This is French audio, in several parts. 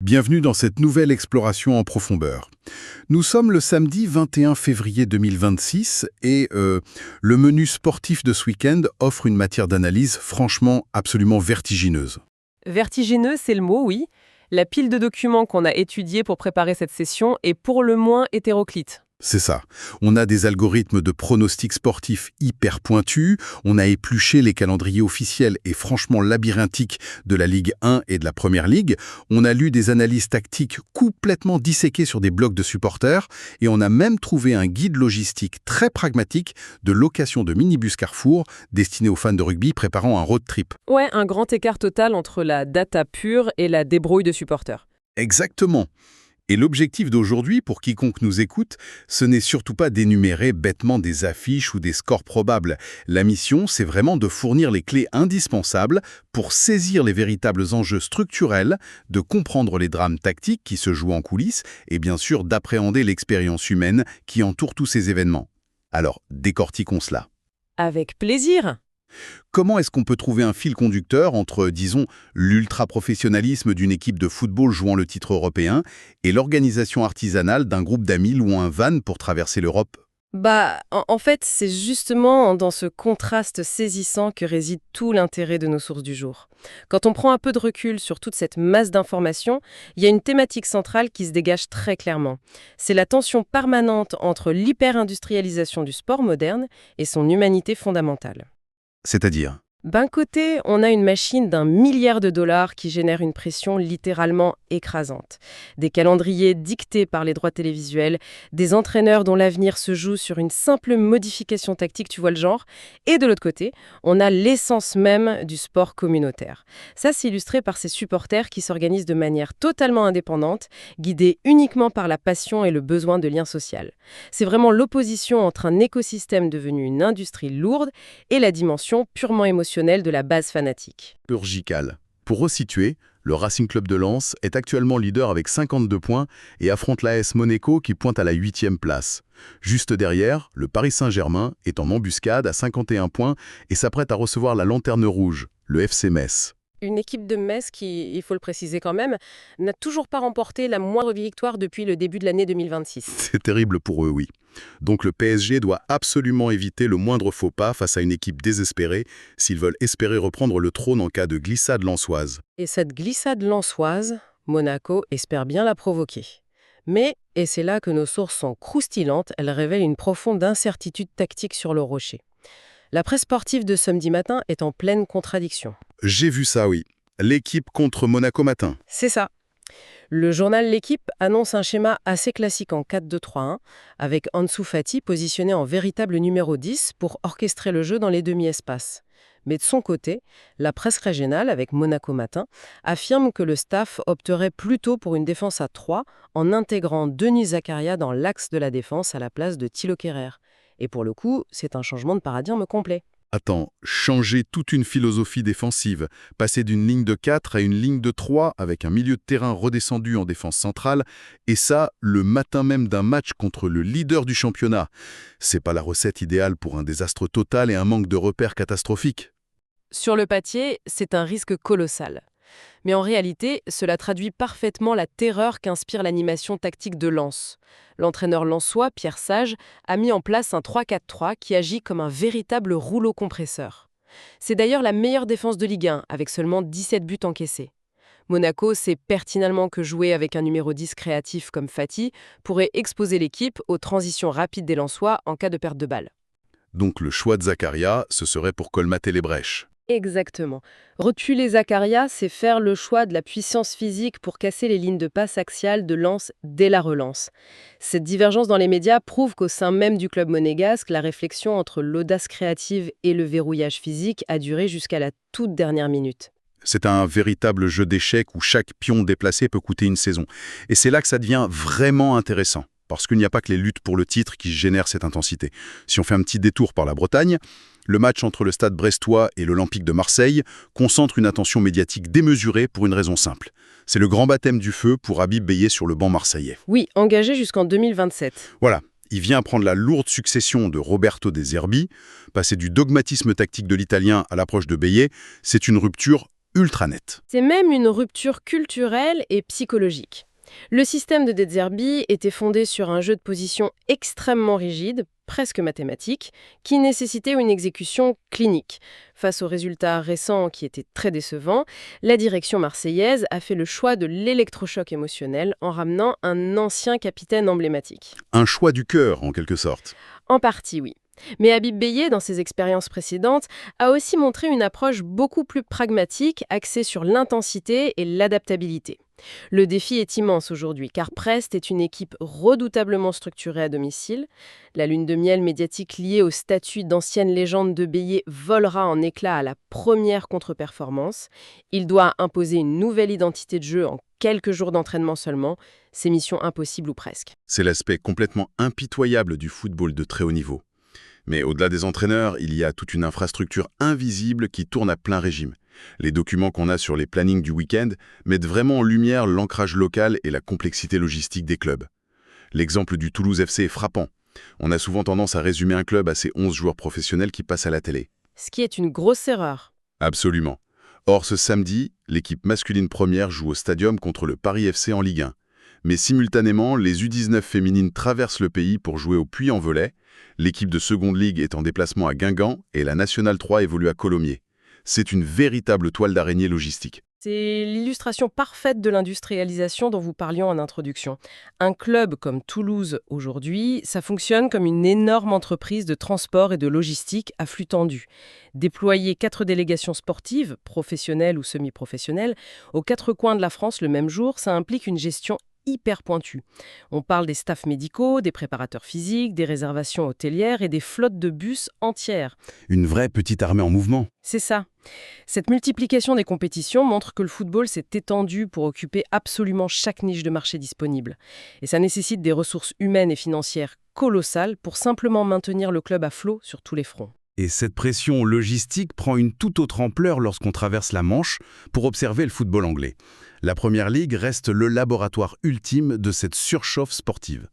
Bienvenue dans cette nouvelle exploration en profondeur. Nous sommes le samedi 21 février 2026 et le menu sportif de ce week-end offre une matière d'analyse franchement absolument vertigineuse. Vertigineux, c'est le mot, oui. La pile de documents qu'on a étudiés pour préparer cette session est pour le moins hétéroclite. C'est ça. On a des algorithmes de pronostics sportifs hyper pointus, on a épluché les calendriers officiels et franchement labyrinthiques de la Ligue 1 et de la Première Ligue, on a lu des analyses tactiques complètement disséquées sur des blogs de supporters et on a même trouvé un guide logistique très pragmatique de location de minibus Carrefour destiné aux fans de rugby préparant un road trip. Ouais, un grand écart total entre la data pure et la débrouille de supporters. Exactement. Et l'objectif d'aujourd'hui, pour quiconque nous écoute, ce n'est surtout pas d'énumérer bêtement des affiches ou des scores probables. La mission, c'est vraiment de fournir les clés indispensables pour saisir les véritables enjeux structurels, de comprendre les drames tactiques qui se jouent en coulisses et bien sûr d'appréhender l'expérience humaine qui entoure tous ces événements. Alors, décortiquons cela. Avec plaisir. Comment est-ce qu'on peut trouver un fil conducteur entre, disons, l'ultra-professionnalisme d'une équipe de football jouant le titre européen et l'organisation artisanale d'un groupe d'amis louant un van pour traverser l'Europe ? En fait, c'est justement dans ce contraste saisissant que réside tout l'intérêt de nos sources du jour. Quand on prend un peu de recul sur toute cette masse d'informations, il y a une thématique centrale qui se dégage très clairement. C'est la tension permanente entre l'hyper-industrialisation du sport moderne et son humanité fondamentale. C'est-à-dire ? D'un côté, on a une machine d'1 milliard de dollars qui génère une pression littéralement écrasante. Des calendriers dictés par les droits télévisuels, des entraîneurs dont l'avenir se joue sur une simple modification tactique, tu vois le genre. Et de l'autre côté, on a l'essence même du sport communautaire. Ça, c'est illustré par ces supporters qui s'organisent de manière totalement indépendante, guidés uniquement par la passion et le besoin de lien social. C'est vraiment l'opposition entre un écosystème devenu une industrie lourde et la dimension purement émotionnelle de la base fanatique. Urgical. Pour resituer, le Racing Club de Lens est actuellement leader avec 52 points et affronte l'AS Monaco qui pointe à la 8e place. Juste derrière, le Paris Saint-Germain est en embuscade à 51 points et s'apprête à recevoir la lanterne rouge, le FC Metz. Une équipe de Metz qui, il faut le préciser quand même, n'a toujours pas remporté la moindre victoire depuis le début de l'année 2026. C'est terrible pour eux, oui. Donc le PSG doit absolument éviter le moindre faux pas face à une équipe désespérée s'ils veulent espérer reprendre le trône en cas de glissade lensoise. Et cette glissade lensoise, Monaco espère bien la provoquer. Mais, et c'est là que nos sources sont croustillantes, elles révèlent une profonde incertitude tactique sur le rocher. La presse sportive de samedi matin est en pleine contradiction. J'ai vu ça, oui. L'équipe contre Monaco matin. C'est ça. Le journal L'Équipe annonce un schéma assez classique en 4-2-3-1, avec Ansu Fati positionné en véritable numéro 10 pour orchestrer le jeu dans les demi-espaces. Mais de son côté, la presse régionale, avec Monaco Matin, affirme que le staff opterait plutôt pour une défense à 3 en intégrant Denis Zakaria dans l'axe de la défense à la place de Thilo Kehrer. Et pour le coup, c'est un changement de paradigme complet. Attends, changer toute une philosophie défensive, passer d'une ligne de 4 à une ligne de 3 avec un milieu de terrain redescendu en défense centrale, et ça, le matin même d'un match contre le leader du championnat. C'est pas la recette idéale pour un désastre total et un manque de repères catastrophique. Sur le papier, c'est un risque colossal. Mais en réalité, cela traduit parfaitement la terreur qu'inspire l'animation tactique de Lens. L'entraîneur lensois, Pierre Sage, a mis en place un 3-4-3 qui agit comme un véritable rouleau compresseur. C'est d'ailleurs la meilleure défense de Ligue 1, avec seulement 17 buts encaissés. Monaco sait pertinemment que jouer avec un numéro 10 créatif comme Fati pourrait exposer l'équipe aux transitions rapides des Lensois en cas de perte de balle. Donc le choix de Zakaria, ce serait pour colmater les brèches. Exactement. Reculer Zakaria, c'est faire le choix de la puissance physique pour casser les lignes de passe axiales de Lens dès la relance. Cette divergence dans les médias prouve qu'au sein même du club monégasque, la réflexion entre l'audace créative et le verrouillage physique a duré jusqu'à la toute dernière minute. C'est un véritable jeu d'échecs où chaque pion déplacé peut coûter une saison. Et c'est là que ça devient vraiment intéressant. Parce qu'il n'y a pas que les luttes pour le titre qui génèrent cette intensité. Si on fait un petit détour par la Bretagne, le match entre le Stade brestois et l'Olympique de Marseille concentre une attention médiatique démesurée pour une raison simple. C'est le grand baptême du feu pour Habib Beye sur le banc marseillais. Oui, engagé jusqu'en 2027. Voilà, il vient prendre la lourde succession de Roberto De Zerbi. Passer du dogmatisme tactique de l'Italien à l'approche de Beye, c'est une rupture ultra net. C'est même une rupture culturelle et psychologique. Le système de De Zerbi était fondé sur un jeu de position extrêmement rigide, presque mathématique, qui nécessitait une exécution clinique. Face aux résultats récents qui étaient très décevants, la direction marseillaise a fait le choix de l'électrochoc émotionnel en ramenant un ancien capitaine emblématique. Un choix du cœur, en quelque sorte. En partie, oui. Mais Habib Beye, dans ses expériences précédentes, a aussi montré une approche beaucoup plus pragmatique, axée sur l'intensité et l'adaptabilité. Le défi est immense aujourd'hui, car Brest est une équipe redoutablement structurée à domicile. La lune de miel médiatique liée au statut d'ancienne légende de Beye volera en éclats à la première contre-performance. Il doit imposer une nouvelle identité de jeu en quelques jours d'entraînement seulement. C'est mission impossible ou presque. C'est l'aspect complètement impitoyable du football de très haut niveau. Mais au-delà des entraîneurs, il y a toute une infrastructure invisible qui tourne à plein régime. Les documents qu'on a sur les plannings du week-end mettent vraiment en lumière l'ancrage local et la complexité logistique des clubs. L'exemple du Toulouse FC est frappant. On a souvent tendance à résumer un club à ses 11 joueurs professionnels qui passent à la télé. Ce qui est une grosse erreur. Absolument. Or, ce samedi, l'équipe masculine première joue au Stadium contre le Paris FC en Ligue 1. Mais simultanément, les U19 féminines traversent le pays pour jouer au Puy-en-Velay. L'équipe de seconde ligue est en déplacement à Guingamp et la Nationale 3 évolue à Colomiers. C'est une véritable toile d'araignée logistique. C'est l'illustration parfaite de l'industrialisation dont vous parliez en introduction. Un club comme Toulouse aujourd'hui, ça fonctionne comme une énorme entreprise de transport et de logistique à flux tendu. Déployer 4 délégations sportives, professionnelles ou semi-professionnelles, aux 4 coins de la France le même jour, ça implique une gestion hyper pointue. On parle des staffs médicaux, des préparateurs physiques, des réservations hôtelières et des flottes de bus entières. Une vraie petite armée en mouvement. C'est ça. Cette multiplication des compétitions montre que le football s'est étendu pour occuper absolument chaque niche de marché disponible. Et ça nécessite des ressources humaines et financières colossales pour simplement maintenir le club à flot sur tous les fronts. Et cette pression logistique prend une toute autre ampleur lorsqu'on traverse la Manche pour observer le football anglais. La Première Ligue reste le laboratoire ultime de cette surchauffe sportive.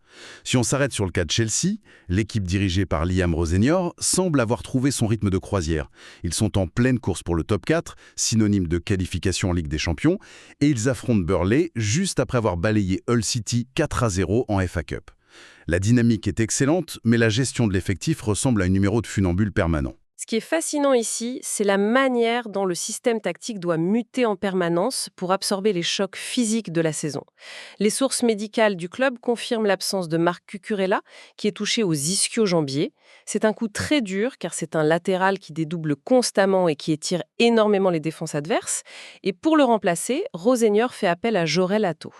Si on s'arrête sur le cas de Chelsea, l'équipe dirigée par Liam Rosenior semble avoir trouvé son rythme de croisière. Ils sont en pleine course pour le top 4, synonyme de qualification en Ligue des Champions, et ils affrontent Burnley juste après avoir balayé Hull City 4-0 en FA Cup. La dynamique est excellente, mais la gestion de l'effectif ressemble à un numéro de funambule permanent. Ce qui est fascinant ici, c'est la manière dont le système tactique doit muter en permanence pour absorber les chocs physiques de la saison. Les sources médicales du club confirment l'absence de Marc Cucurella, qui est touché aux ischio-jambiers. C'est un coup très dur, car c'est un latéral qui dédouble constamment et qui étire énormément les défenses adverses. Et pour le remplacer, Rosenior fait appel à Jorel Atto.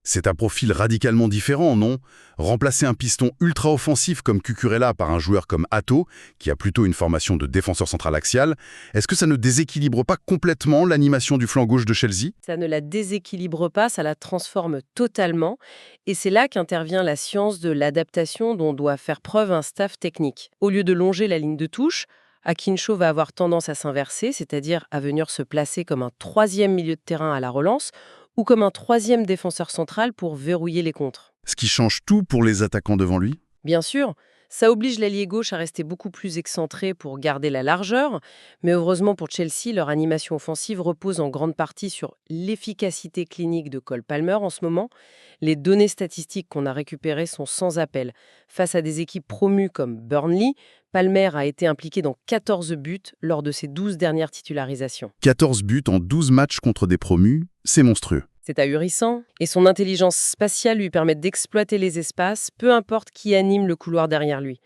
C'est un profil radicalement différent, non? Remplacer un piston ultra-offensif comme Cucurella par un joueur comme Atto, qui a plutôt une formation de défenseur central axial, est-ce que ça ne déséquilibre pas complètement l'animation du flanc gauche de Chelsea? Ça ne la déséquilibre pas, ça la transforme totalement. Et c'est là qu'intervient la science de l'adaptation dont doit faire preuve un staff technique. Au lieu de longer la ligne de touche, Akincho va avoir tendance à s'inverser, c'est-à-dire à venir se placer comme un 3e milieu de terrain à la relance, ou comme un 3e défenseur central pour verrouiller les contres. Ce qui change tout pour les attaquants devant lui? Bien sûr, ça oblige l'ailier gauche à rester beaucoup plus excentré pour garder la largeur, mais heureusement pour Chelsea, leur animation offensive repose en grande partie sur l'efficacité clinique de Cole Palmer en ce moment. Les données statistiques qu'on a récupérées sont sans appel. Face à des équipes promues comme Burnley, Palmer a été impliqué dans 14 buts lors de ses 12 dernières titularisations. 14 buts en 12 matchs contre des promus, c'est monstrueux. C'est ahurissant, et son intelligence spatiale lui permet d'exploiter les espaces, peu importe qui anime le couloir derrière lui.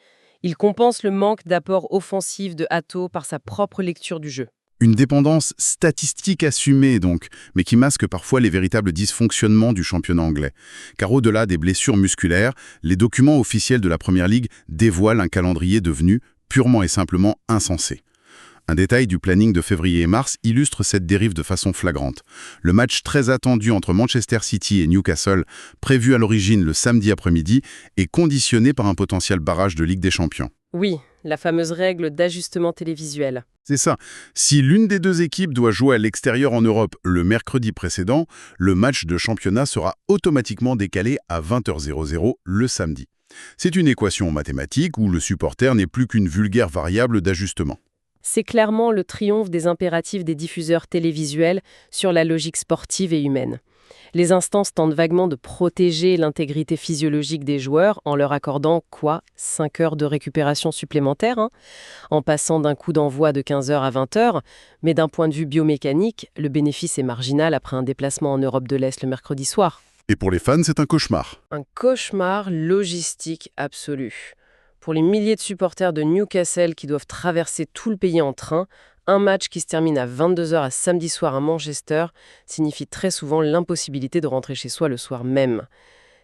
Il compense le manque d'apport offensif de Atto par sa propre lecture du jeu. Une dépendance statistique assumée donc, mais qui masque parfois les véritables dysfonctionnements du championnat anglais. Car au-delà des blessures musculaires, les documents officiels de la Première Ligue dévoilent un calendrier devenu purement et simplement insensé. Un détail du planning de février et mars illustre cette dérive de façon flagrante. Le match très attendu entre Manchester City et Newcastle, prévu à l'origine le samedi après-midi, est conditionné par un potentiel barrage de Ligue des Champions. Oui, la fameuse règle d'ajustement télévisuel. C'est ça. Si l'une des deux équipes doit jouer à l'extérieur en Europe le mercredi précédent, le match de championnat sera automatiquement décalé à 20h00 le samedi. C'est une équation mathématique où le supporter n'est plus qu'une vulgaire variable d'ajustement. C'est clairement le triomphe des impératifs des diffuseurs télévisuels sur la logique sportive et humaine. Les instances tentent vaguement de protéger l'intégrité physiologique des joueurs en leur accordant, 5 heures de récupération supplémentaires, en passant d'un coup d'envoi de 15 heures à 20 heures. Mais d'un point de vue biomécanique, le bénéfice est marginal après un déplacement en Europe de l'Est le mercredi soir. Et pour les fans, c'est un cauchemar. Un cauchemar logistique absolu. Pour les milliers de supporters de Newcastle qui doivent traverser tout le pays en train, un match qui se termine à 22 heures à samedi soir à Manchester signifie très souvent l'impossibilité de rentrer chez soi le soir même.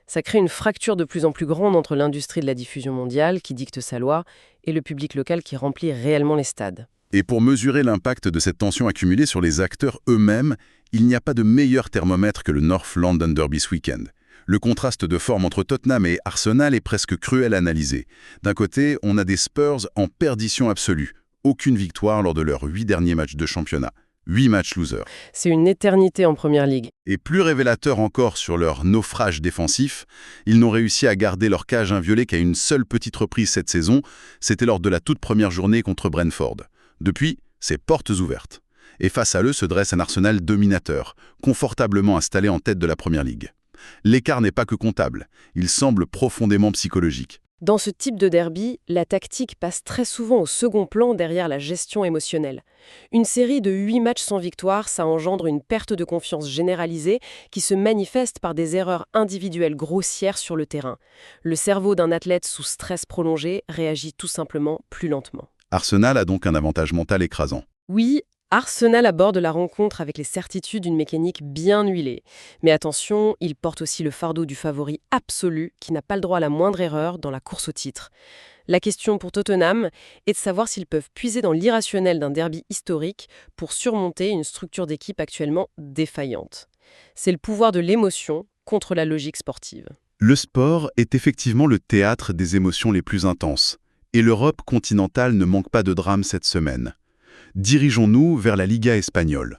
Ça crée une fracture de plus en plus grande entre l'industrie de la diffusion mondiale, qui dicte sa loi, et le public local qui remplit réellement les stades. Et pour mesurer l'impact de cette tension accumulée sur les acteurs eux-mêmes, il n'y a pas de meilleur thermomètre que le North London Derby ce week-end. Le contraste de forme entre Tottenham et Arsenal est presque cruel à analyser. D'un côté, on a des Spurs en perdition absolue. Aucune victoire lors de leurs 8 derniers matchs de championnat. 8 matchs losers. C'est une éternité en Première Ligue. Et plus révélateur encore sur leur naufrage défensif, ils n'ont réussi à garder leur cage inviolée qu'à une seule petite reprise cette saison. C'était lors de la toute première journée contre Brentford. Depuis, c'est portes ouvertes. Et face à eux se dresse un Arsenal dominateur, confortablement installé en tête de la Première Ligue. L'écart n'est pas que comptable, il semble profondément psychologique. Dans ce type de derby, la tactique passe très souvent au second plan derrière la gestion émotionnelle. Une série de 8 matchs sans victoire, ça engendre une perte de confiance généralisée qui se manifeste par des erreurs individuelles grossières sur le terrain. Le cerveau d'un athlète sous stress prolongé réagit tout simplement plus lentement. Arsenal a donc un avantage mental écrasant. Oui, Arsenal aborde la rencontre avec les certitudes d'une mécanique bien huilée. Mais attention, il porte aussi le fardeau du favori absolu qui n'a pas le droit à la moindre erreur dans la course au titre. La question pour Tottenham est de savoir s'ils peuvent puiser dans l'irrationnel d'un derby historique pour surmonter une structure d'équipe actuellement défaillante. C'est le pouvoir de l'émotion contre la logique sportive. Le sport est effectivement le théâtre des émotions les plus intenses. Et l'Europe continentale ne manque pas de drame cette semaine. Dirigeons-nous vers la Liga espagnole.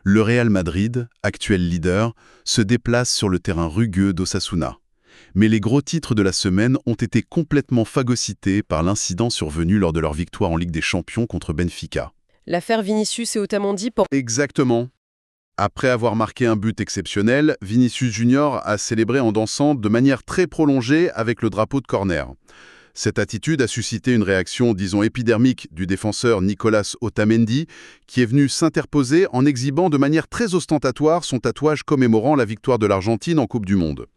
Le Real Madrid, actuel leader, se déplace sur le terrain rugueux d'Osasuna. Mais les gros titres de la semaine ont été complètement phagocytés par l'incident survenu lors de leur victoire en Ligue des Champions contre Benfica. L'affaire Vinicius et Otamendi pour... Exactement. Après avoir marqué un but exceptionnel, Vinicius Junior a célébré en dansant de manière très prolongée avec le drapeau de corner. Cette attitude a suscité une réaction, disons, épidermique du défenseur Nicolas Otamendi, qui est venu s'interposer en exhibant de manière très ostentatoire son tatouage commémorant la victoire de l'Argentine en Coupe du Monde.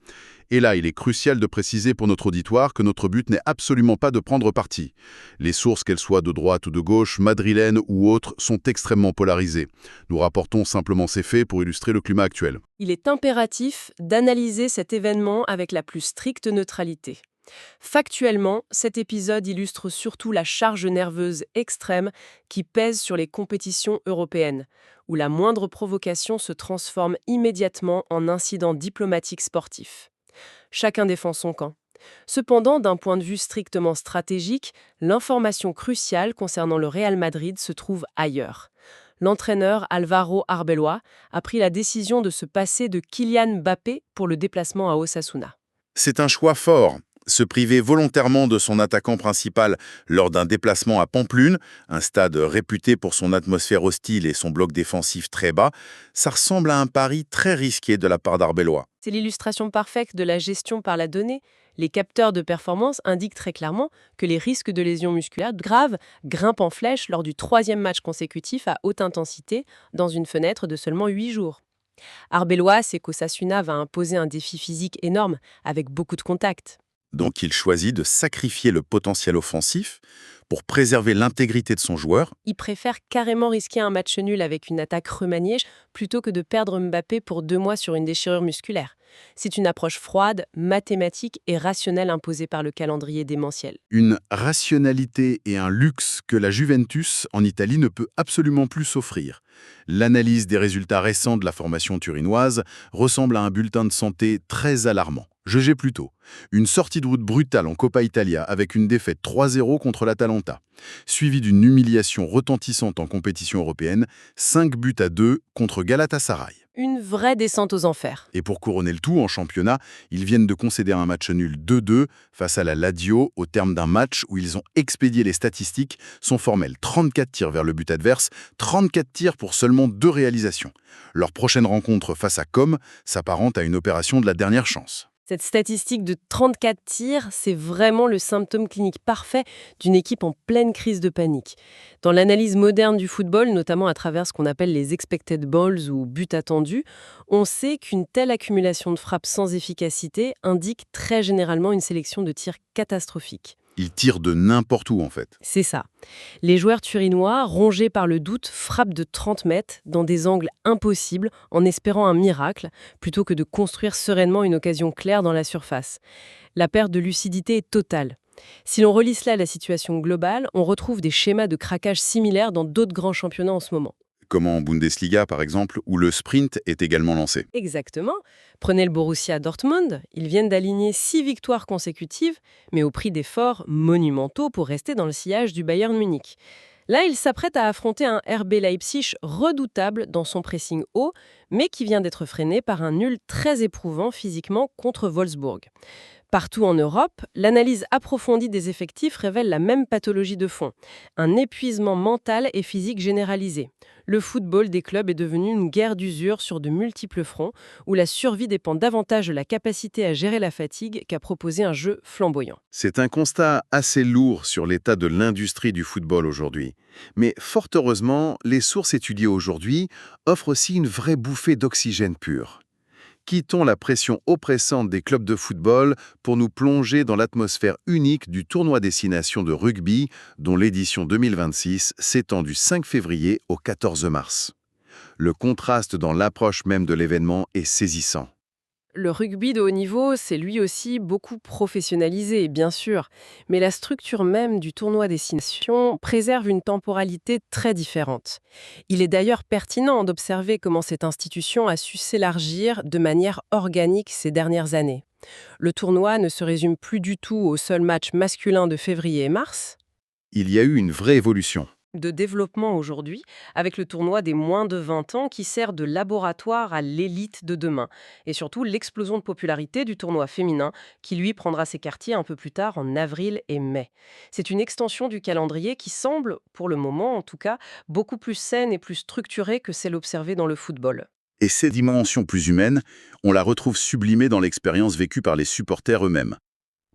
Et là, il est crucial de préciser pour notre auditoire que notre but n'est absolument pas de prendre parti. Les sources, qu'elles soient de droite ou de gauche, madrilènes ou autres, sont extrêmement polarisées. Nous rapportons simplement ces faits pour illustrer le climat actuel. Il est impératif d'analyser cet événement avec la plus stricte neutralité. Factuellement, cet épisode illustre surtout la charge nerveuse extrême qui pèse sur les compétitions européennes, où la moindre provocation se transforme immédiatement en incident diplomatique sportif. Chacun défend son camp. Cependant, d'un point de vue strictement stratégique, l'information cruciale concernant le Real Madrid se trouve ailleurs. L'entraîneur Álvaro Arbeloa a pris la décision de se passer de Kylian Mbappé pour le déplacement à Osasuna. C'est un choix fort. Se priver volontairement de son attaquant principal lors d'un déplacement à Pamplune, un stade réputé pour son atmosphère hostile et son bloc défensif très bas, ça ressemble à un pari très risqué de la part d'Arbeloa. C'est l'illustration parfaite de la gestion par la donnée. Les capteurs de performance indiquent très clairement que les risques de lésions musculaires graves grimpent en flèche lors du 3e match consécutif à haute intensité dans une fenêtre de seulement 8 jours. Arbeloa sait qu'Osasuna va imposer un défi physique énorme avec beaucoup de contacts. Donc il choisit de sacrifier le potentiel offensif pour préserver l'intégrité de son joueur. Il préfère carrément risquer un match nul avec une attaque remaniée plutôt que de perdre Mbappé pour 2 mois sur une déchirure musculaire. C'est une approche froide, mathématique et rationnelle imposée par le calendrier démentiel. Une rationalité et un luxe que la Juventus, en Italie, ne peut absolument plus s'offrir. L'analyse des résultats récents de la formation turinoise ressemble à un bulletin de santé très alarmant. Jugez plutôt. Une sortie de route brutale en Coppa Italia avec une défaite 3-0 contre l'Atalanta, suivie d'une humiliation retentissante en compétition européenne, 5-2 contre Galatasaray. Une vraie descente aux enfers. Et pour couronner le tout, en championnat, ils viennent de concéder un match nul 2-2 face à la Lazio au terme d'un match où ils ont expédié les statistiques, sont formels 34 tirs vers le but adverse, 34 tirs pour seulement 2 réalisations. Leur prochaine rencontre face à Com s'apparente à une opération de la dernière chance. Cette statistique de 34 tirs, c'est vraiment le symptôme clinique parfait d'une équipe en pleine crise de panique. Dans l'analyse moderne du football, notamment à travers ce qu'on appelle les expected balls ou buts attendus, on sait qu'une telle accumulation de frappes sans efficacité indique très généralement une sélection de tirs catastrophique. Ils tirent de n'importe où en fait. C'est ça. Les joueurs turinois, rongés par le doute, frappent de 30 mètres dans des angles impossibles en espérant un miracle, plutôt que de construire sereinement une occasion claire dans la surface. La perte de lucidité est totale. Si l'on relie cela à la situation globale, on retrouve des schémas de craquage similaires dans d'autres grands championnats en ce moment. Comme en Bundesliga par exemple, où le sprint est également lancé. Exactement. Prenez le Borussia Dortmund. Ils viennent d'aligner 6 victoires consécutives, mais au prix d'efforts monumentaux pour rester dans le sillage du Bayern Munich. Là, ils s'apprêtent à affronter un RB Leipzig redoutable dans son pressing haut, mais qui vient d'être freiné par un nul très éprouvant physiquement contre Wolfsburg. Partout en Europe, l'analyse approfondie des effectifs révèle la même pathologie de fond, un épuisement mental et physique généralisé. Le football des clubs est devenu une guerre d'usure sur de multiples fronts, où la survie dépend davantage de la capacité à gérer la fatigue qu'à proposer un jeu flamboyant. C'est un constat assez lourd sur l'état de l'industrie du football aujourd'hui. Mais fort heureusement, les sources étudiées aujourd'hui offrent aussi une vraie bouffée d'oxygène pur. Quittons la pression oppressante des clubs de football pour nous plonger dans l'atmosphère unique du tournoi destination de rugby dont l'édition 2026 s'étend du 5 février au 14 mars. Le contraste dans l'approche même de l'événement est saisissant. Le rugby de haut niveau, c'est lui aussi beaucoup professionnalisé, bien sûr, mais la structure même du tournoi destination préserve une temporalité très différente. Il est d'ailleurs pertinent d'observer comment cette institution a su s'élargir de manière organique ces dernières années. Le tournoi ne se résume plus du tout au seul match masculin de février et mars, Il y a eu une vraie évolution. de développement aujourd'hui, avec le tournoi des moins de 20 ans qui sert de laboratoire à l'élite de demain. Et surtout l'explosion de popularité du tournoi féminin qui lui prendra ses quartiers un peu plus tard en avril et mai. C'est une extension du calendrier qui semble, pour le moment en tout cas, beaucoup plus saine et plus structurée que celle observée dans le football. Et cette dimension plus humaine, on la retrouve sublimée dans l'expérience vécue par les supporters eux-mêmes.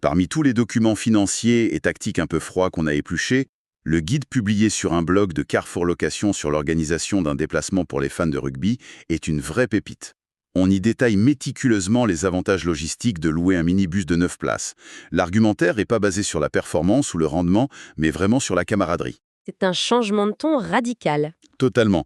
Parmi tous les documents financiers et tactiques un peu froids qu'on a épluchés, le guide publié sur un blog de Carrefour Location sur l'organisation d'un déplacement pour les fans de rugby est une vraie pépite. On y détaille méticuleusement les avantages logistiques de louer un minibus de 9 places. L'argumentaire n'est pas basé sur la performance ou le rendement, mais vraiment sur la camaraderie. C'est un changement de ton radical. Totalement.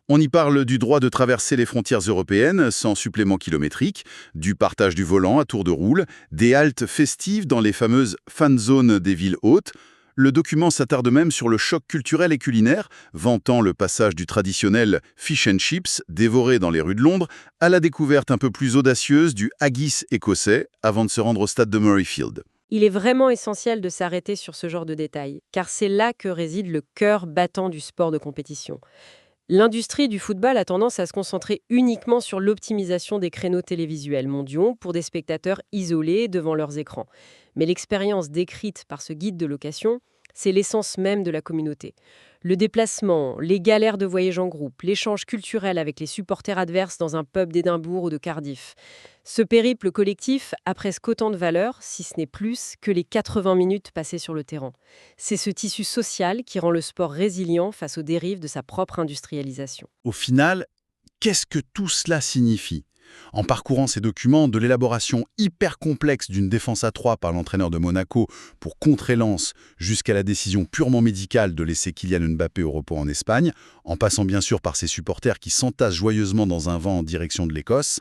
On y parle du droit de traverser les frontières européennes sans supplément kilométrique, du partage du volant à tour de roule, des haltes festives dans les fameuses fan zones des villes hautes. Le document s'attarde même sur le choc culturel et culinaire, vantant le passage du traditionnel fish and chips dévoré dans les rues de Londres à la découverte un peu plus audacieuse du haggis écossais avant de se rendre au stade de Murrayfield. Il est vraiment essentiel de s'arrêter sur ce genre de détails, car c'est là que réside le cœur battant du sport de compétition. L'industrie du football a tendance à se concentrer uniquement sur l'optimisation des créneaux télévisuels mondiaux pour des spectateurs isolés devant leurs écrans. Mais l'expérience décrite par ce guide de location, c'est l'essence même de la communauté. Le déplacement, les galères de voyage en groupe, l'échange culturel avec les supporters adverses dans un pub d'Édimbourg ou de Cardiff. Ce périple collectif a presque autant de valeur, si ce n'est plus, que les 80 minutes passées sur le terrain. C'est ce tissu social qui rend le sport résilient face aux dérives de sa propre industrialisation. Au final, qu'est-ce que tout cela signifie ? En parcourant ces documents, de l'élaboration hyper complexe d'une défense à 3 par l'entraîneur de Monaco pour contrer Lens jusqu'à la décision purement médicale de laisser Kylian Mbappé au repos en Espagne, en passant bien sûr par ses supporters qui s'entassent joyeusement dans un vent en direction de l'Écosse,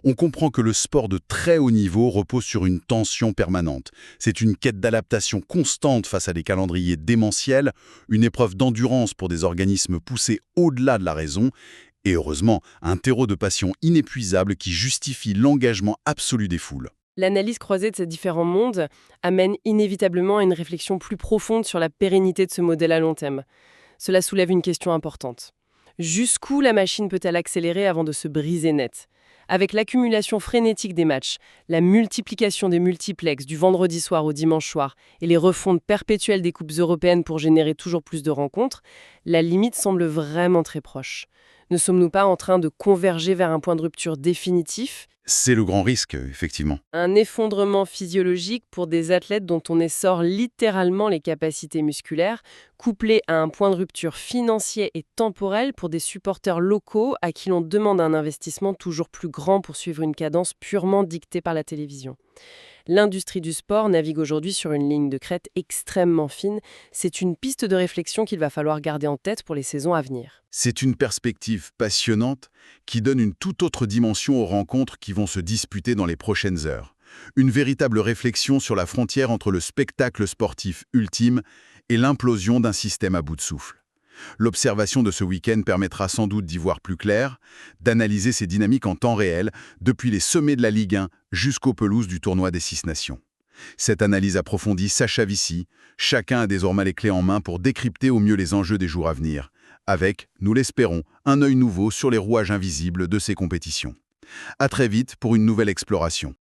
on comprend que le sport de très haut niveau repose sur une tension permanente. C'est une quête d'adaptation constante face à des calendriers démentiels, une épreuve d'endurance pour des organismes poussés au-delà de la raison, et heureusement, un terreau de passion inépuisable qui justifie l'engagement absolu des foules. L'analyse croisée de ces différents mondes amène inévitablement à une réflexion plus profonde sur la pérennité de ce modèle à long terme. Cela soulève une question importante. Jusqu'où la machine peut-elle accélérer avant de se briser net? Avec l'accumulation frénétique des matchs, la multiplication des multiplexes du vendredi soir au dimanche soir et les refontes perpétuelles des coupes européennes pour générer toujours plus de rencontres, la limite semble vraiment très proche. Ne sommes-nous pas en train de converger vers un point de rupture définitif? C'est le grand risque, effectivement. Un effondrement physiologique pour des athlètes dont on essore littéralement les capacités musculaires, couplé à un point de rupture financier et temporel pour des supporters locaux à qui l'on demande un investissement toujours plus grand pour suivre une cadence purement dictée par la télévision. L'industrie du sport navigue aujourd'hui sur une ligne de crête extrêmement fine. C'est une piste de réflexion qu'il va falloir garder en tête pour les saisons à venir. C'est une perspective passionnante qui donne une toute autre dimension aux rencontres qui vont se disputer dans les prochaines heures. Une véritable réflexion sur la frontière entre le spectacle sportif ultime et l'implosion d'un système à bout de souffle. L'observation de ce week-end permettra sans doute d'y voir plus clair, d'analyser ces dynamiques en temps réel, depuis les sommets de la Ligue 1 jusqu'aux pelouses du tournoi des 6 nations. Cette analyse approfondie s'achève ici. Chacun a désormais les clés en main pour décrypter au mieux les enjeux des jours à venir, avec, nous l'espérons, un œil nouveau sur les rouages invisibles de ces compétitions. À très vite pour une nouvelle exploration.